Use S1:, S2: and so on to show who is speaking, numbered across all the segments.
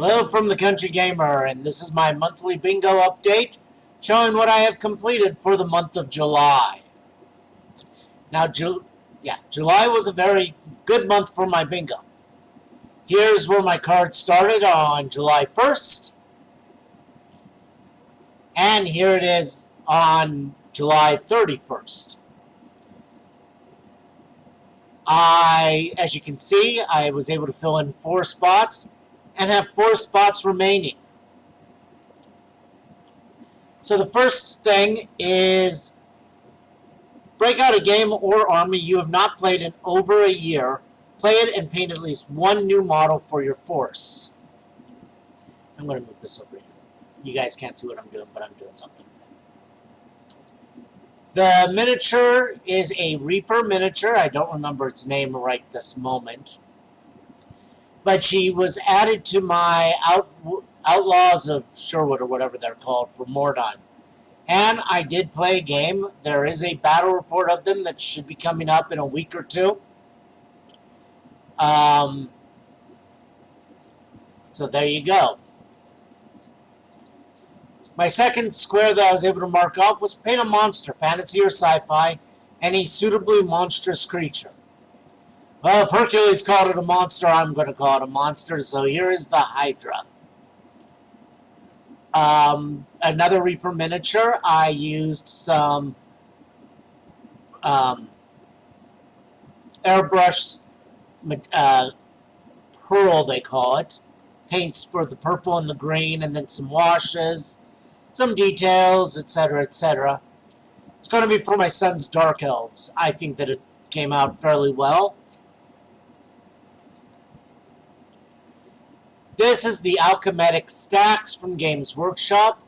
S1: Hello from the Country Gamer, and this is my monthly bingo update showing what I have completed for the month of July. Now, July was a very good month for my bingo. Here's where my card started on July 1st, and here it is on July 31st. As you can see, I was able to fill in 4 spots and have 4 spots remaining. So the first thing is break out a game or army you have not played in over a year. Play it and paint at least one new model for your force. I'm going to move this over here. You guys can't see what I'm doing, but I'm doing something. The miniature is a Reaper miniature. I don't remember its name right this moment. But she was added to my Outlaws of Sherwood, or whatever they're called, for Mordheim. And I did play a game. There is a battle report of them that should be coming up in a week or two. So there you go. My second square that I was able to mark off was paint a monster, fantasy or sci-fi, any suitably monstrous creature. Well, if Hercules called it a monster, I'm going to call it a monster, so here is the Hydra. Another Reaper miniature, I used some airbrush pearl, they call it. Paints for the purple and the green, and then some washes, some details, etc., etc. It's going to be for my son's Dark Elves. I think that it came out fairly well. This is the Alchematic Stacks from Games Workshop.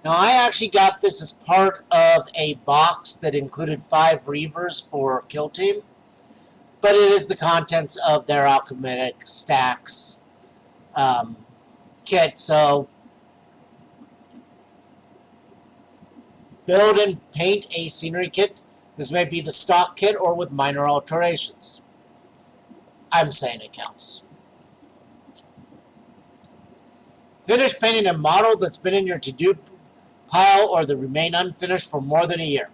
S1: Now, I actually got this as part of a box that included 5 Reavers for Kill Team, but it is the contents of their Alchematic Stacks kit. So, build and paint a scenery kit. This may be the stock kit or with minor alterations. I'm saying it counts. Finish painting a model that's been in your to-do pile or that remain unfinished for more than a year.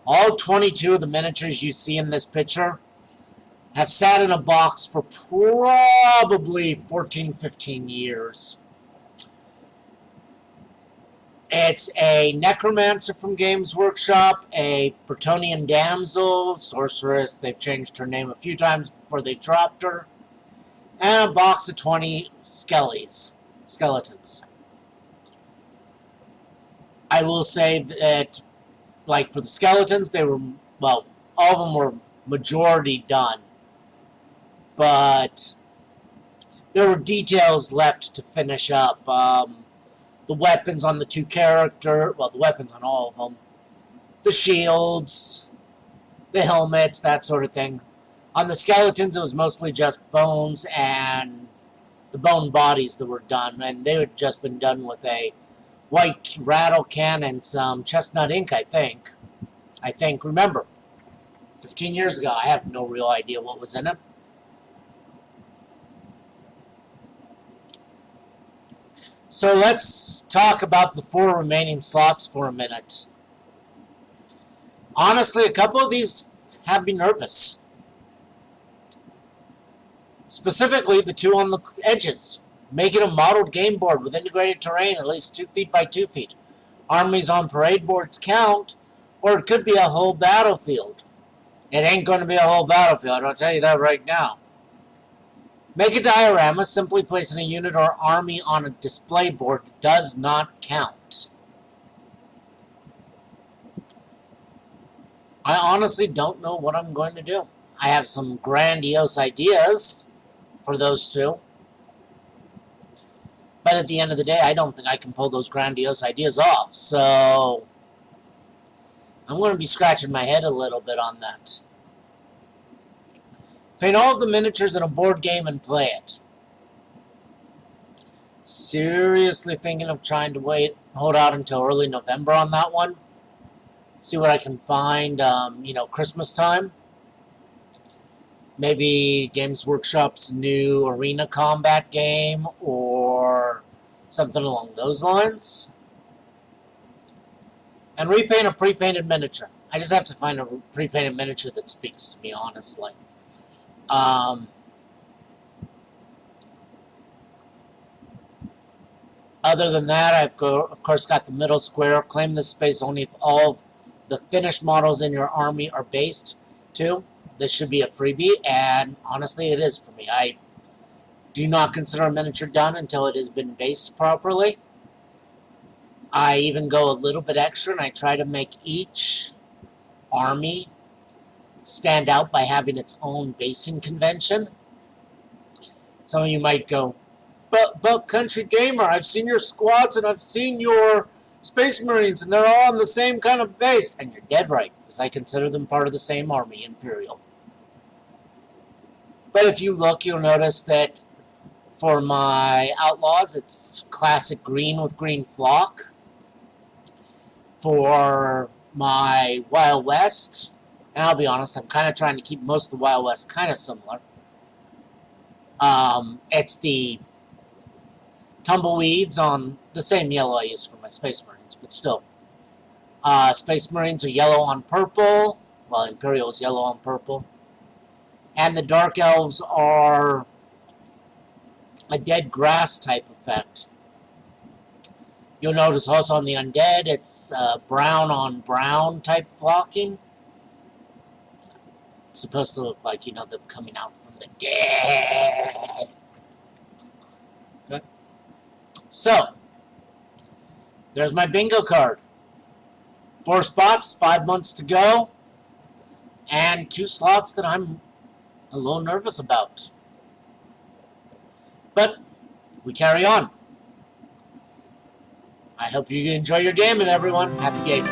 S1: All 22 of the miniatures you see in this picture have sat in a box for probably 14-15 years. It's a Necromancer from Games Workshop, a Bretonnian Damsel, Sorceress, they've changed her name a few times before they dropped her, and a box of 20 skeletons. I will say that, like, for the skeletons, they were, well, all of them were majority done. But there were details left to finish up. The weapons on the 2 characters, well, the weapons on all of them. The shields, the helmets, that sort of thing. On the skeletons, it was mostly just bones and the bone bodies that were done, and they had just been done with a white rattle can and some chestnut ink, I think. Remember, 15 years ago, I have no real idea what was in it. So let's talk about the 4 remaining slots for a minute. Honestly, a couple of these have me nervous. Specifically, the 2 on the edges. Make it a modeled game board with integrated terrain at least 2 feet by 2 feet. Armies on parade boards count, or it could be a whole battlefield. It ain't going to be a whole battlefield, I'll tell you that right now. Make a diorama. Simply placing a unit or army on a display board does not count. I honestly don't know what I'm going to do. I have some grandiose ideas for those 2. But at the end of the day, I don't think I can pull those grandiose ideas off. So I'm going to be scratching my head a little bit on that. Paint all of the miniatures in a board game and play it. Seriously thinking of trying to hold out until early November on that one. See what I can find, Christmas time. Maybe Games Workshop's new Arena Combat game, or or something along those lines. And repaint a pre-painted miniature. I just have to find a pre-painted miniature that speaks to me, honestly. Other than that, I've of course got the middle square. Claim this space only if all of the finished models in your army are based to. This should be a freebie, and honestly, it is for me. I do not consider a miniature done until it has been based properly. I even go a little bit extra, and I try to make each army stand out by having its own basing convention. Some of you might go, but Country Gamer, I've seen your squads and I've seen your Space Marines, and they're all on the same kind of base. And you're dead right, because I consider them part of the same army, Imperial. But if you look, you'll notice that for my Outlaws, it's classic green with green flock. For my Wild West, and I'll be honest, I'm kind of trying to keep most of the Wild West kind of similar. It's the tumbleweeds on the same yellow I use for my Space Marines, but still. Space Marines are yellow on purple, while Imperial is yellow on purple. And the Dark Elves are a dead grass type effect. You'll notice also on the Undead, it's brown on brown type flocking. It's supposed to look like, you know, them coming out from the dead. Okay. So, there's my bingo card. 4 spots, 5 months to go, and 2 slots that I'm a little nervous about. But we carry on. I hope you enjoy your gaming, everyone. Happy gaming.